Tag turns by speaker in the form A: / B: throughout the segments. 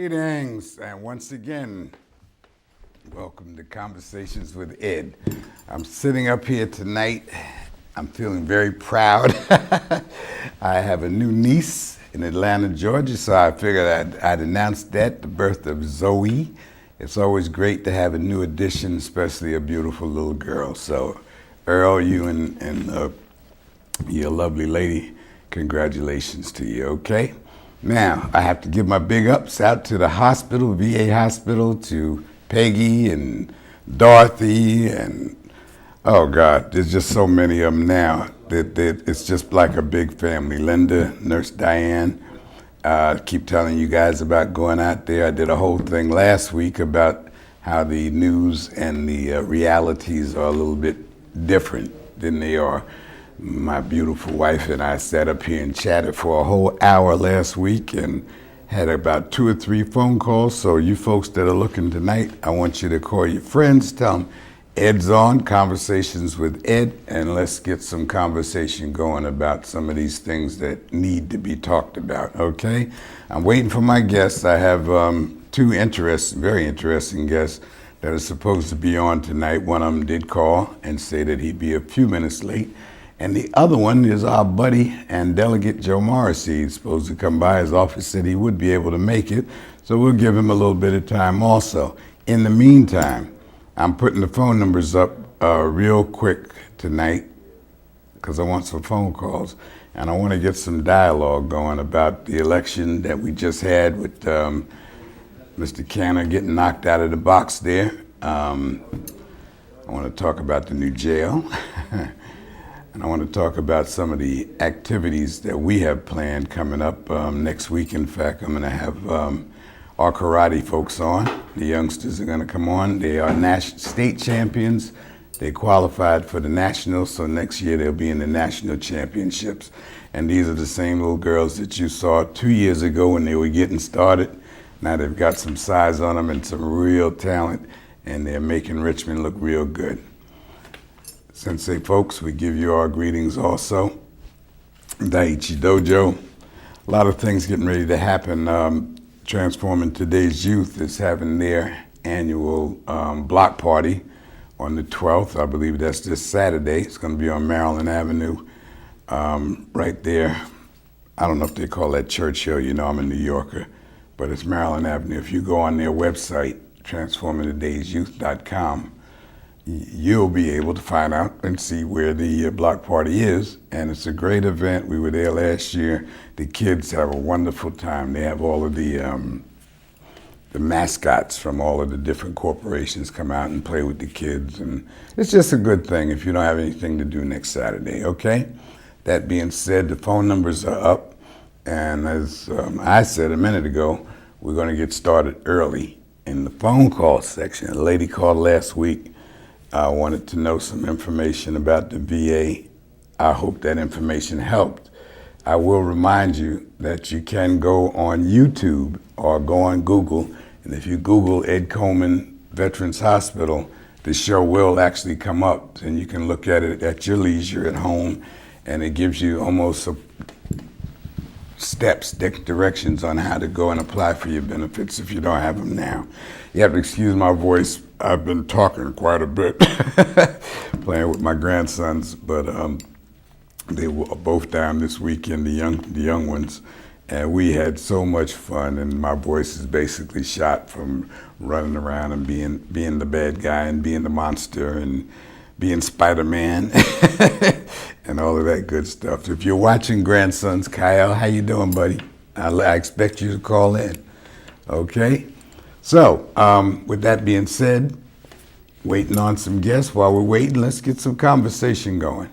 A: Greetings, and once again, welcome to Conversations with Ed. I'm sitting up here tonight. I'm feeling very proud. I have a new niece in Atlanta, Georgia, so I figured I'd announce that, the birth of Zoe. It's always great to have a new addition, especially a beautiful little girl. So, Earl, you and your lovely lady, congratulations to you, okay? Now, I have to give my big ups out to the hospital, VA hospital, to Peggy and Dorothy, and oh God, there's just so many of them now. It's just like a big family. Linda, Nurse Diane, keep telling you guys about going out there. I did a whole thing last week about how the news and the realities are a little bit different than they are. My beautiful wife and I sat up here and chatted for a whole hour last week and had about 2 or 3 phone calls. So you folks that are looking tonight, I want you to call your friends, tell them Ed's on, Conversations with Ed, and let's get some conversation going about some of these things that need to be talked about, okay? I'm waiting for my guests. I have 2 very interesting guests that are supposed to be on tonight. One of them did call and say that he'd be a few minutes late. And the other one is our buddy and Delegate Joe Morrissey. He's supposed to come by. His office said he would be able to make it, so we'll give him a little bit of time also. In the meantime, I'm putting the phone numbers up real quick tonight because I want some phone calls, and I want to get some dialogue going about the election that we just had with Mr. Canner getting knocked out of the box there. I want to talk about the new jail. And I want to talk about some of the activities that we have planned coming up next week. In fact, I'm going to have our karate folks on. The youngsters are going to come on. They are state champions. They qualified for the nationals, so next year they'll be in the national championships. And these are the same little girls that you saw 2 years ago when they were getting started. Now they've got some size on them and some real talent, and they're making Richmond look real good. Sensei folks, we give you our greetings also. Daiichi Dojo. A lot of things getting ready to happen. Transforming Today's Youth is having their annual block party on the 12th. I believe that's this Saturday. It's going to be on Maryland Avenue, right there. I don't know if they call that Churchill. You know I'm a New Yorker, but it's Maryland Avenue. If you go on their website, transformingtoday'syouth.com, you'll be able to find out and see where the block party is. And it's a great event. We were there last year. The kids have a wonderful time. They have all of the mascots from all of the different corporations come out and play with the kids. And it's just a good thing if you don't have anything to do next Saturday, okay? That being said, the phone numbers are up. And as I said a minute ago, we're going to get started early in the phone call section. A lady called last week. I wanted to know some information about the VA. I hope that information helped. I will remind you that you can go on YouTube or go on Google, and if you Google Ed Coleman Veterans Hospital, the show will actually come up, and you can look at it at your leisure at home, and it gives you almost directions on how to go and apply for your benefits if you don't have them now. You have to excuse my voice. I've been talking quite a bit, playing with my grandsons, but they were both down this weekend, the young ones, and we had so much fun. And my voice is basically shot from running around and being the bad guy and being the monster and being Spider-Man and all of that good stuff. If you're watching, grandsons, Kyle, how you doing, buddy? I expect you to call in, okay? So, with that being said, waiting on some guests. While we're waiting, let's get some conversation going,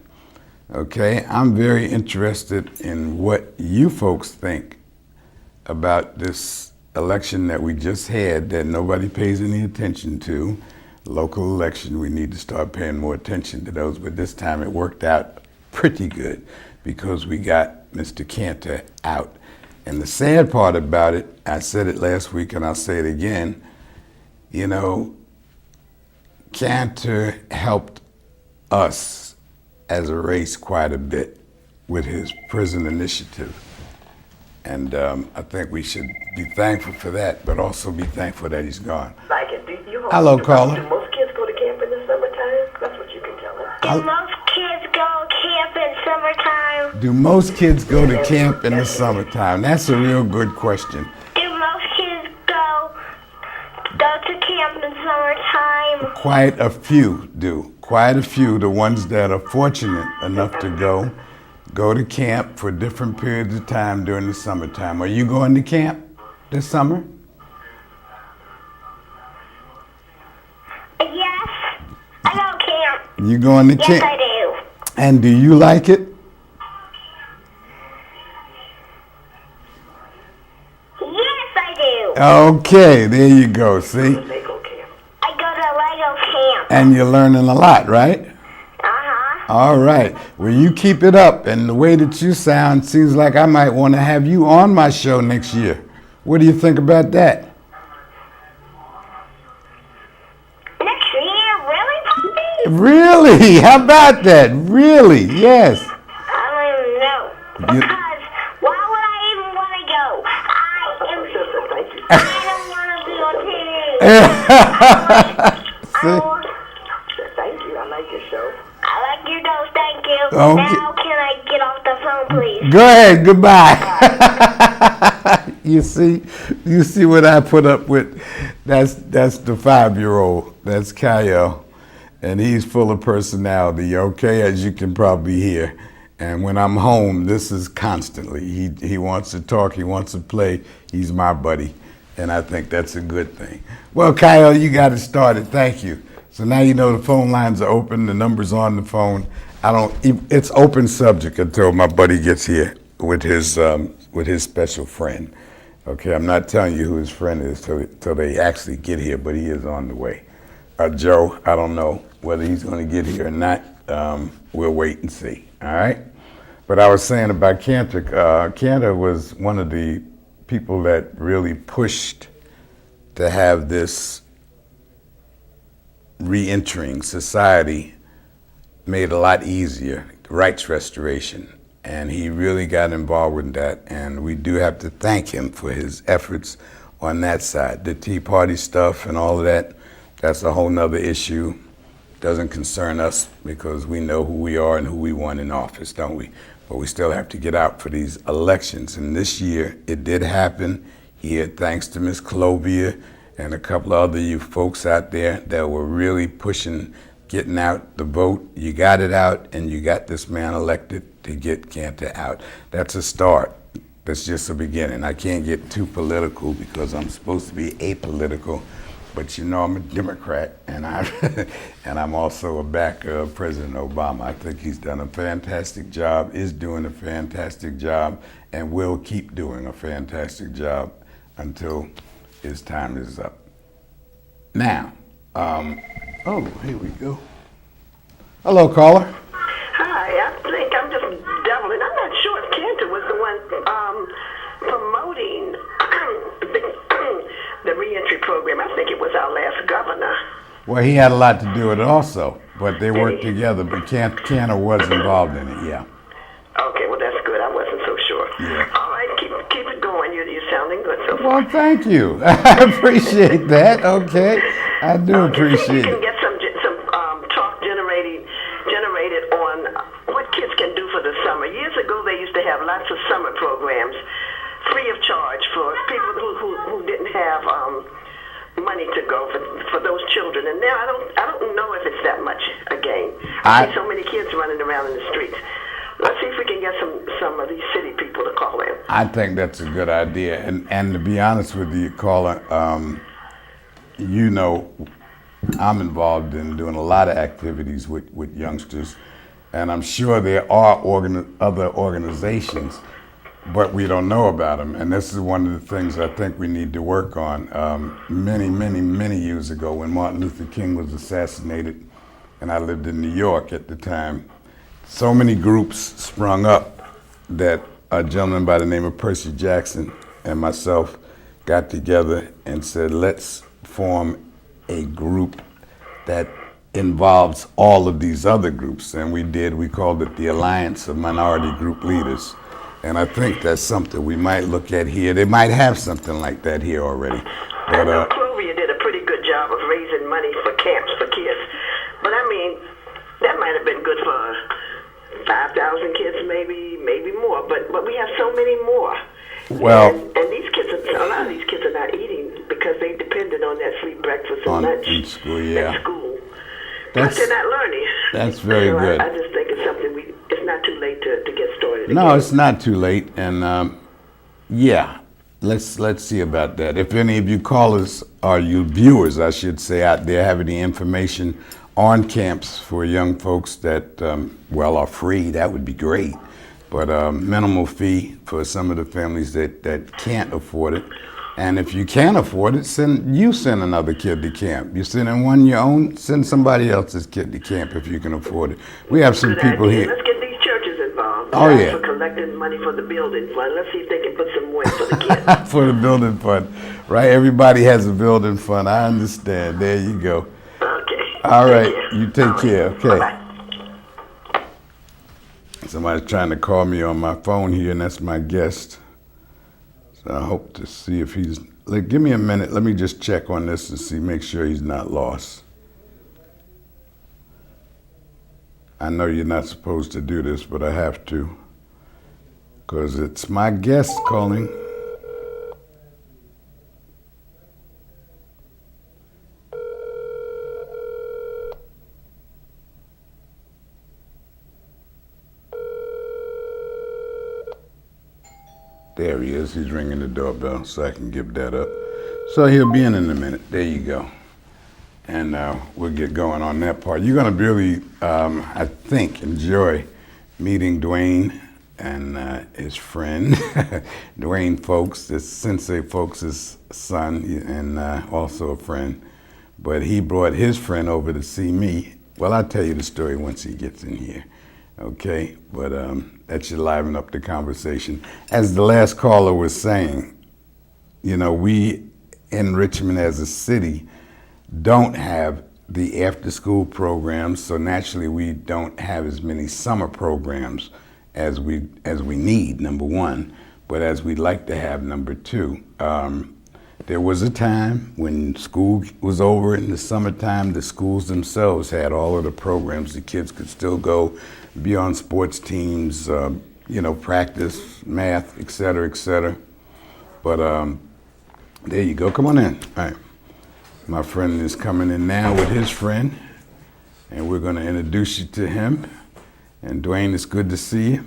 A: okay? I'm very interested in what you folks think about this election that we just had that nobody pays any attention to. Local election, we need to start paying more attention to those, but this time it worked out pretty good because we got Mr. Cantor out. And the sad part about it, I said it last week and I'll say it again, you know, Cantor helped us as a race quite a bit with his prison initiative. And I think we should be thankful for that, but also be thankful that he's gone.
B: Like it.
A: Hello, caller.
B: Do most kids go to camp in the summertime? That's what you can tell us.
C: Do most kids go camp in summertime?
A: Do most kids go to camp in the summertime? That's a real good question.
C: Do most kids go to camp in summertime?
A: Quite a few do. Quite a few, the ones that are fortunate enough to go to camp for different periods of time during the summertime. Are you going to camp this summer?
C: Yes, I go to camp.
A: You going to camp?
C: Yes, I do.
A: And do you like it?
C: Yes, I do.
A: Okay, there you go, see?
B: Lego camp.
C: I go to Lego camp.
A: And you're learning a lot, right?
C: Uh-huh.
A: All right. Well, you keep it up. And the way that you sound seems like I might want to have you on my show next year. What do you think about that?
C: Next year? Really, Poppy?
A: Really? How about that? Really? Yes.
C: I don't even know.
A: You-
C: Because why would I even want to go?
B: Sister, thank you.
C: I don't want to be on TV.
A: See?
B: Thank you. I like your show.
C: I like your nose, thank you.
A: Okay.
C: Now can I get off the phone, please?
A: Go ahead. Goodbye. You see what I put up with? That's the 5-year-old. That's Kyle. And he's full of personality, okay, as you can probably hear. And when I'm home, this is constantly. He wants to talk, he wants to play. He's my buddy. And I think that's a good thing. Well, Kyle, you got it started. Thank you. So now you know the phone lines are open, the number's on the phone. It's open subject until my buddy gets here with his special friend. Okay, I'm not telling you who his friend is till they actually get here, but he is on the way. Joe, I don't know whether he's going to get here or not. We'll wait and see, all right? But I was saying about Cantor, Cantor was one of the people that really pushed to have this re-entering society made a lot easier, rights restoration. And he really got involved with that, and we do have to thank him for his efforts on that side. The Tea Party stuff and all of that, that's a whole nother issue. Doesn't concern us because we know who we are and who we want in office, don't we? But we still have to get out for these elections. And this year, it did happen here, thanks to Miss Olivia and a couple of other you folks out there that were really pushing, getting out the vote. You got it out, and you got this man elected to get Cantor out. That's a start. That's just a beginning. I can't get too political because I'm supposed to be apolitical, but you know I'm a Democrat, and I'm also a backer of President Obama. I think he's done a fantastic job, is doing a fantastic job, and will keep doing a fantastic job until his time is up. Now, here we go. Hello, caller.
B: Hi, I think I'm just doubling. I'm not sure if Cantor was the one promoting the reentry program. I think it was our last governor.
A: Well, he had a lot to do with it also, but they worked together. But Cantor was involved in it, yeah.
B: Okay, well that's good. I wasn't so sure.
A: Yeah.
B: All right, keep it going. You're sounding good so far.
A: Well, thank you. I appreciate that. Okay, I do appreciate
B: You
A: it.
B: can get some talk generated on what kids can do for the summer. Years ago, they used to have lots of summer programs, free of charge for people who didn't have money to go for those children. And now I don't know if it's that much again. I see so many kids running around in the streets. Let's see if we can get some of these city people to call in.
A: I think that's a good idea. And to be honest with you, caller, you know, I'm involved in doing a lot of activities with youngsters, and I'm sure there are other organizations, but we don't know about them. And this is one of the things I think we need to work on. Many years ago, when Martin Luther King was assassinated, and I lived in New York at the time, so many groups sprung up that a gentleman by the name of Percy Jackson and myself got together and said, let's form a group that involves all of these other groups. And we did. We called it the Alliance of Minority Group Leaders. And I think that's something we might look at here. They might have something like that here already.
B: I know Clovia did a pretty good job of raising money for camps for kids. But I mean, that might have been good for 5,000 kids, maybe more. But we have so many more.
A: Well,
B: and these kids, a lot of these kids are not eating because they depended on that free breakfast and lunch
A: in school. Yeah,
B: at school.
A: That's,
B: but they're not learning.
A: That's very good.
B: I just think it's something it's not too late to get started.
A: No,
B: again.
A: it's not too late, and yeah, let's see about that. If any of you callers or you viewers, I should say, out there have any information on camps for young folks that are free, that would be great. But minimal fee for some of the families that can't afford it. And if you can afford it, send another kid to camp. You sending one your own, send somebody else's kid to camp if you can afford it. We have some
B: Good
A: people
B: idea.
A: here.
B: Let's get these churches involved.
A: Oh, yeah.
B: For collecting money for the building fund. Let's see if they can put some more in for the kids.
A: For the building fund, right? Everybody has a building fund. I understand. There you go.
B: Okay.
A: All right.
B: Care.
A: You take care. Okay.
B: Bye-bye.
A: Somebody's trying to call me on my phone here, and that's my guest. So I hope to see if he's. Give me a minute. Let me just check on this and see, make sure he's not lost. I know you're not supposed to do this, but I have to, because it's my guest calling. There he is. He's ringing the doorbell, so I can give that up. So he'll be in a minute. There you go. And we'll get going on that part. You're going to really, I think, enjoy meeting Dwayne and his friend, Dwayne Folks, this Sensei Folks' son, and also a friend. But he brought his friend over to see me. Well, I'll tell you the story once he gets in here. Okay, but that should liven up the conversation. As the last caller was saying, you know, we in Richmond as a city don't have the after-school programs, so naturally we don't have as many summer programs as we need, number one, but as we'd like to have, number two. There was a time when school was over in the summertime, the schools themselves had all of the programs. The kids could still go be on sports teams, practice, math, et cetera, But there you go, come on in. All right. My friend is coming in now with his friend, and we're gonna introduce you to him. And Dwayne, it's good to see you.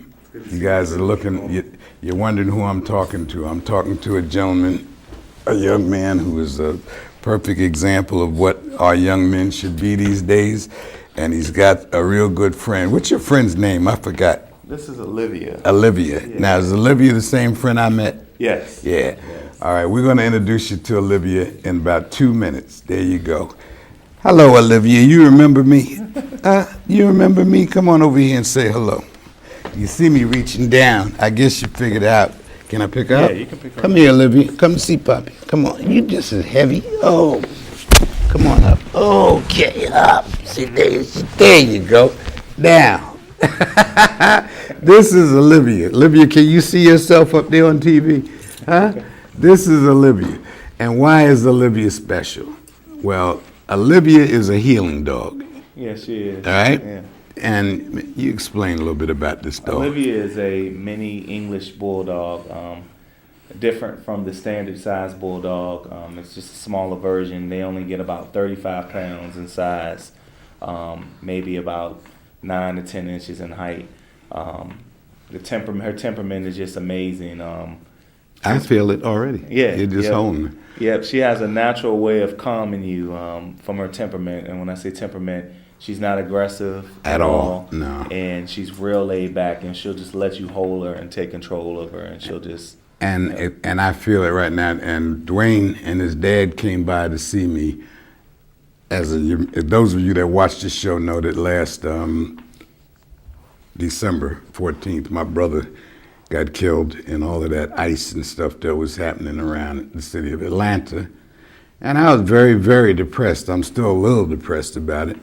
A: You guys are looking, you're wondering who I'm talking to. I'm talking to a gentleman, a young man who is a perfect example of what our young men should be these days. And he's got a real good friend. What's your friend's name? I forgot.
D: This is Olivia.
A: Olivia.
D: Yeah.
A: Now, is Olivia the same friend I met?
D: Yes.
A: Yeah.
D: Yes.
A: All right, we're going to introduce you to Olivia in about 2 minutes. There you go. Hello, Olivia. You remember me? You remember me? Come on over here and say hello. You see me reaching down. I guess you figured out. Can I pick up?
D: Yeah, you can pick up.
A: Come here, Olivia. Come see Poppy. Come on. You just as heavy. Oh, come on up. Okay, up. See, there you go. Now, this is Olivia. Olivia, can you see yourself up there on TV? Huh? This is Olivia. And why is Olivia special? Well, Olivia is a healing dog.
D: Yes, she is.
A: All right?
D: Yeah.
A: And you explain a little bit about this dog.
D: Olivia is a mini English bulldog, different from the standard size bulldog. It's just a smaller version. They only get about 35 pounds in size, maybe about 9 to 10 inches in height. Her temperament is just amazing.
A: I feel it already.
D: Yeah,
A: You're just holding her.
D: Yep, she has a natural way of calming you from her temperament. And when I say temperament, she's not aggressive
A: At all, no.
D: And she's real laid back, and she'll just let you hold her and take control of her, and she'll just.
A: And I feel it right now. And Dwayne and his dad came by to see me. Those of you that watched the show know that last December 14th, my brother got killed in all of that ice and stuff that was happening around the city of Atlanta. And I was very, very depressed. I'm still a little depressed about it.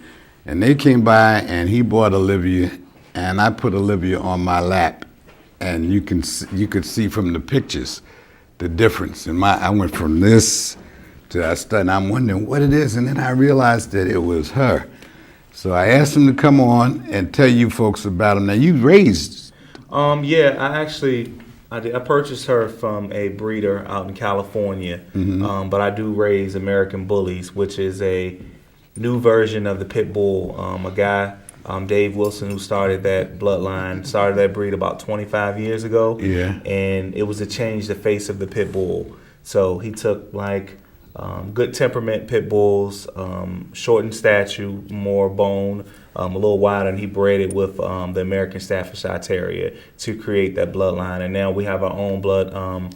A: And they came by and he brought Olivia, and I put Olivia on my lap. and you could see from the pictures the difference. And I went from this to I started, and I'm wondering what it is, and then I realized that it was her. So I asked him to come on and tell you folks about him. Now you raised.
D: Yeah, I purchased her from a breeder out in California, but I do raise American Bullies, which is a new version of the pit bull. A guy, Dave Wilson, who started that bloodline, started that breed about 25 years ago.
A: Yeah.
D: And it was to change the face of the pit bull. So he took good temperament pit bulls, short in stature, more bone, a little wider, and he bred it with the American Staffordshire Terrier to create that bloodline. And now we have our own blood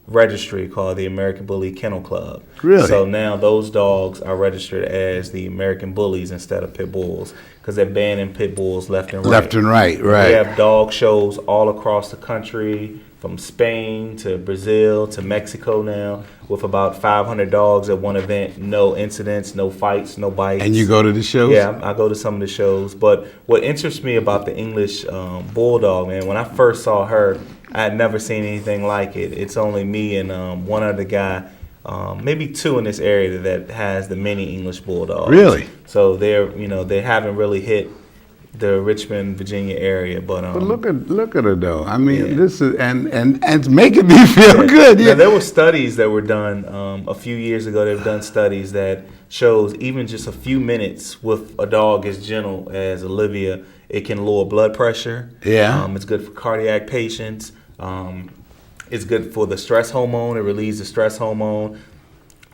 D: registry called the American Bully Kennel Club.
A: Really?
D: So now those dogs are registered as the American Bullies instead of pit bulls because they're banning pit bulls left and right.
A: Left and right.
D: We have dog shows all across the country, from Spain to Brazil to Mexico now, with about 500 dogs at one event. No incidents, no fights, no bites.
A: And you go to the shows?
D: Yeah, I go to some of the shows. But what interests me about the English Bulldog, man, when I first saw her, I had never seen anything like it. It's only me and one other guy, maybe two in this area that has the mini English Bulldogs.
A: Really?
D: So they haven't really hit the Richmond, Virginia area, but
A: look at her though. I mean,
D: yeah.
A: This is and it's making me feel good. Yeah.
D: Now, there were studies that were done a few years ago. They've done studies that shows even just a few minutes with a dog as gentle as Olivia, it can lower blood pressure.
A: Yeah.
D: It's good for cardiac patients. It's good for the stress hormone. It relieves the stress hormone.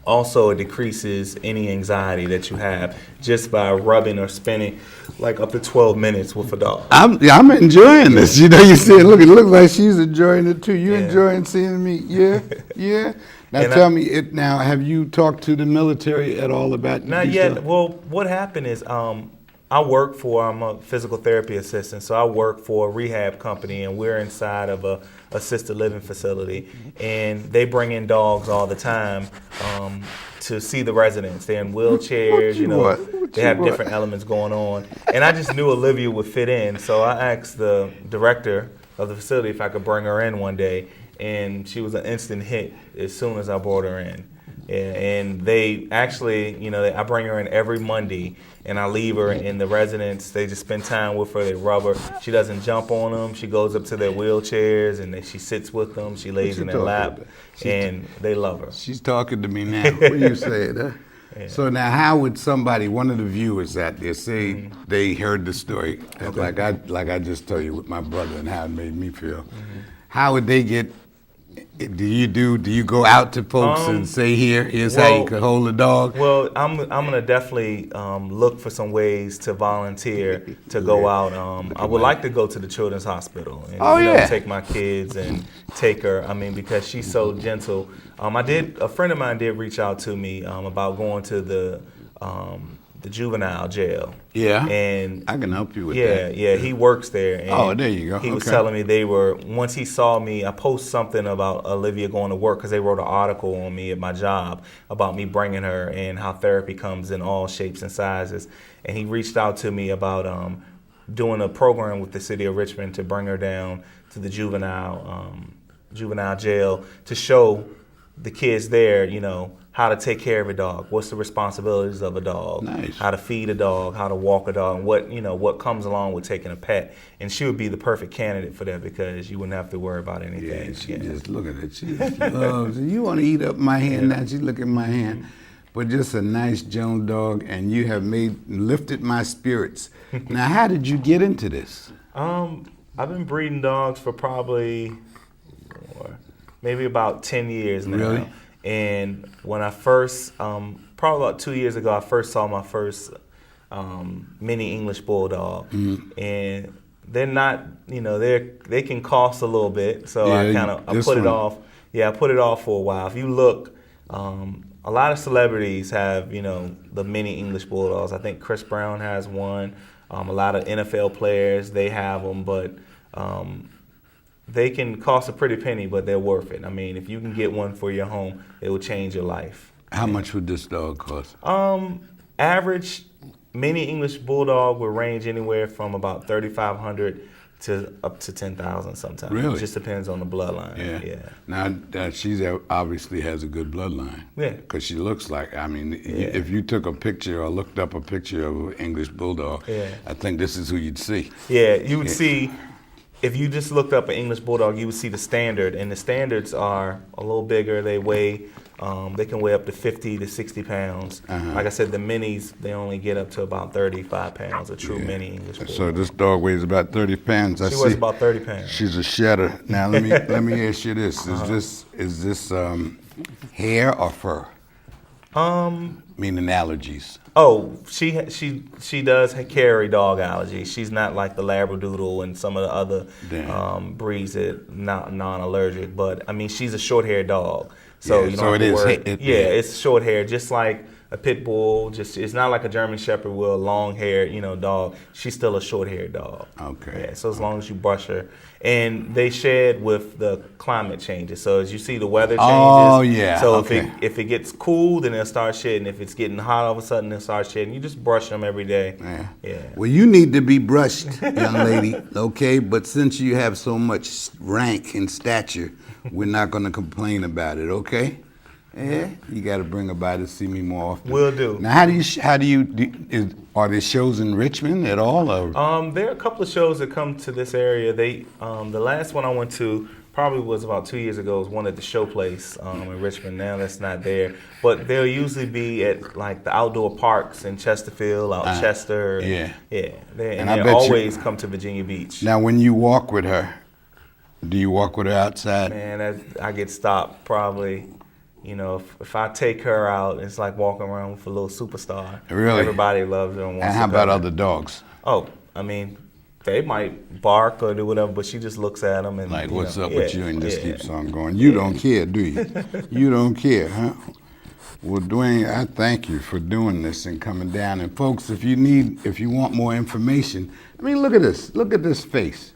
D: Also, it decreases any anxiety that you have just by rubbing or spinning like up to 12 minutes with a dog.
A: I'm enjoying this. You know, you see it. Look, it looks like she's enjoying it too. You
D: Yeah.
A: enjoying seeing me? Yeah, yeah. Now
D: And
A: tell me, now have you talked to the military at all about?
D: Not
A: these
D: yet.
A: dogs?
D: Well, what happened is I'm a physical therapy assistant, so I work for a rehab company, and we're inside of a assisted living facility, and they bring in dogs all the time to see the residents. They're in wheelchairs, they have different elements going on, and I just knew Olivia would fit in, so I asked the director of the facility if I could bring her in one day, and she was an instant hit as soon as I brought her in. And they actually, I bring her in every Monday, and I leave her in the residence. They just spend time with her. They rub her. She doesn't jump on them. She goes up to their wheelchairs, and she sits with them. She lays in their lap, and they love her.
A: She's talking to me now. What are you saying? Huh?
D: Yeah.
A: So now, how would one of the viewers out there, say they heard the story, like I just told you with my brother and how it made me feel, how would they get? Do you go out to folks and say here's how you could hold a dog?
D: Well, I'm gonna definitely look for some ways to volunteer to go out. I would like to go to the children's hospital and take my kids and take her. I mean, because she's so gentle. A friend of mine did reach out to me about going to the juvenile jail.
A: Yeah.
D: And
A: I can help you with that.
D: Yeah, he works there. And
A: there you go.
D: He was telling me once he saw me, I posted something about Olivia going to work because they wrote an article on me at my job about me bringing her and how therapy comes in all shapes and sizes. And he reached out to me about doing a program with the city of Richmond to bring her down to the juvenile jail to show the kids there, how to take care of a dog, what's the responsibilities of a dog,
A: nice. How
D: to feed a dog, how to walk a dog, and what comes along with taking a pet. And she would be the perfect candidate for that because you wouldn't have to worry about anything.
A: Yeah, she just look at it. She loves it. You want to eat up my hand now? She look at my hand. But just a nice Joan dog, and you have lifted my spirits. Now, how did you get into this?
D: I've been breeding dogs for probably maybe about 10 years now.
A: Really?
D: And when I first, probably about 2 years ago, I first saw my first mini English Bulldog. And they're not, they can cost a little bit. So I put it off. Yeah, I put it off for a while. If you look, a lot of celebrities have, the mini English Bulldogs. I think Chris Brown has one. A lot of NFL players, they have them. But they can cost a pretty penny, but they're worth it. I mean, if you can get one for your home, it will change your life.
A: How much would this dog cost?
D: Average mini English Bulldog would range anywhere from about $3,500 to up to 10,000 sometimes.
A: Really?
D: It just depends on the bloodline. Yeah.
A: Now she obviously has a good bloodline.
D: Yeah.
A: Because she looks like. I mean, if you took a picture or looked up a picture of an English bulldog, I think this is who you'd see.
D: Yeah, you would see. If you just looked up an English bulldog, you would see the standard, and the standards are a little bigger. They weigh. They can weigh up to 50 to 60 pounds. Like I said, the minis, they only get up to about 35 pounds, a true mini English bulldog.
A: So this dog weighs about 30 pounds.
D: She weighs about 30 pounds.
A: She's a shedder. Now let me ask you this: is this hair or fur? Meaning allergies.
D: Oh, she does carry dog allergies. She's not like the Labradoodle and some of the other breeds that non-allergic. But I mean, she's a short-haired dog, so you don't have to worry. It's short hair, just like a pit bull. It's not like a German Shepherd with a long-haired, dog. She's still a short-haired dog.
A: Okay.
D: Yeah. So as long as you brush her, and they shed with the climate changes. So as you see, the weather changes.
A: Oh yeah.
D: So
A: okay.
D: if it gets cool, then they'll start shedding. If it's getting hot, all of a sudden they'll start shedding. You just brush them every day. Yeah.
A: Well, you need to be brushed, young lady. Okay, but since you have so much rank and stature, we're not going to complain about it. Okay. Yeah, you got to bring her by to see me more often.
D: Will do.
A: Now, are there shows in Richmond at all? Or?
D: There are a couple of shows that come to this area. The last one I went to probably was about 2 years ago. Was one at the show place in Richmond. Now that's not there, but they'll usually be at like the outdoor parks in Chesterfield, Chester. And they always come to Virginia Beach.
A: Now, when you walk with her, do you walk with her outside?
D: Man, I get stopped probably. If I take her out, it's like walking around with a little superstar.
A: Really?
D: Everybody loves her.
A: And how about other dogs?
D: Oh, I mean, they might bark or do whatever, but she just looks at them and
A: like, what's up with you? And just keeps on going. You don't care, do you? You don't care, huh? Well, Dwayne, I thank you for doing this and coming down. And folks, if you want more information, I mean, look at this. Look at this face.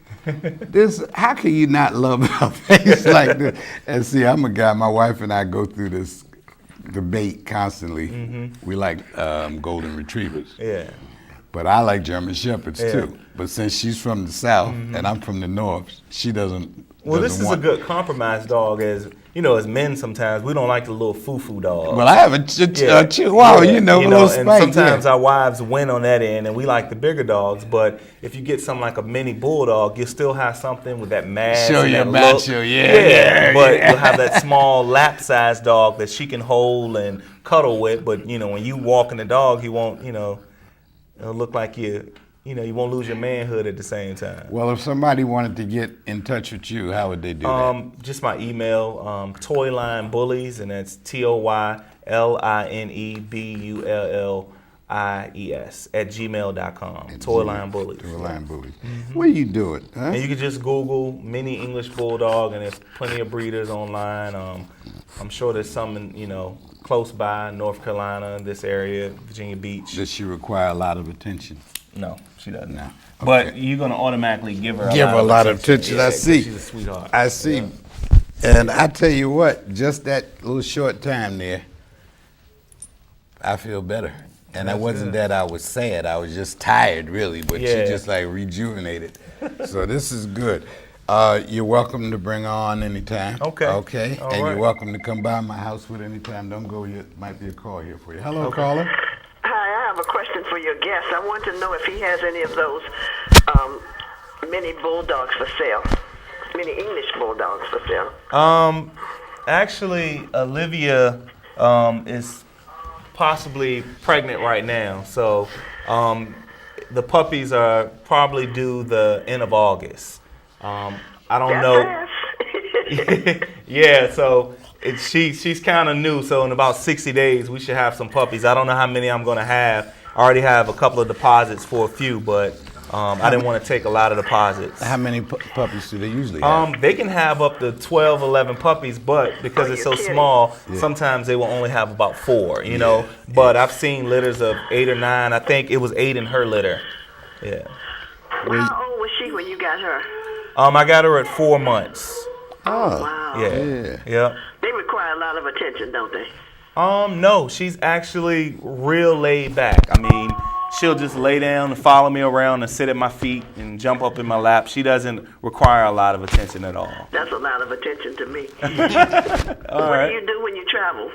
A: How can you not love a face like this? And see, I'm a guy, my wife and I go through this debate constantly. We like golden retrievers.
D: Yeah.
A: But I like German Shepherds too. But since she's from the South and I'm from the North, she doesn't.
D: Well, this is a good compromise dog. As men sometimes we don't like the little foo-foo dog.
A: Well, I have a chihuahua, a little
D: and
A: spike.
D: Sometimes our wives win on that end, and we like the bigger dogs. But if you get something like a mini bulldog, you still have something with that mass.
A: Show your macho,
D: But you'll have that small lap-sized dog that she can hold and cuddle with. But when you walking the dog, he won't. It'll look like you won't lose your manhood at the same time.
A: Well, if somebody wanted to get in touch with you, how would they do that?
D: Just my email, Toyline Bullies, and that's TOYLINEBULLIES @gmail.com. Toyline Bullies.
A: Toyline Bullies. Where you do it? Huh?
D: And you can just Google mini English Bulldog, and there's plenty of breeders online. I'm sure there's some in, close by, North Carolina, this area, Virginia Beach.
A: Does she require a lot of attention?
D: No, she doesn't.
A: No. Okay.
D: But you're going to automatically give her
A: a lot of attention.
D: Yeah,
A: I see.
D: She's a sweetheart.
A: I see. Yeah. And I tell you what, just that little short time there, I feel better. And it wasn't that I was sad. I was just tired, really. But she just like rejuvenated. So this is good. You're welcome to bring on anytime. Okay. Okay. All right. You're welcome to come by my house with anytime. Don't go yet. Might be a call here for you. Hello, caller.
B: Hi, I have a question for your guest. I want to know if he has any of those mini bulldogs for sale, mini English bulldogs for sale.
D: Actually, Olivia is possibly pregnant right now, so the puppies are probably due the end of August. I don't know. Yeah, so she's kind of new, so in about 60 days we should have some puppies. I don't know how many I'm going to have. I already have a couple of deposits for a few, but I didn't want to take a lot of deposits.
A: How many puppies do they usually have?
D: They can have up to 12, 11 puppies, but because it's so small, sometimes they will only have about 4, know. But I've seen litters of 8 or 9. I think it was 8 in her litter. Yeah.
B: How old was she when you got her?
D: I got her at 4 months.
B: Oh, wow.
D: Yeah.
B: They require a lot of attention, don't they?
D: No, she's actually real laid back. I mean, she'll just lay down and follow me around and sit at my feet and jump up in my lap. She doesn't require a lot of attention at all.
B: That's a lot of attention to me.
D: All
B: What
D: right.
B: do you do when you travel?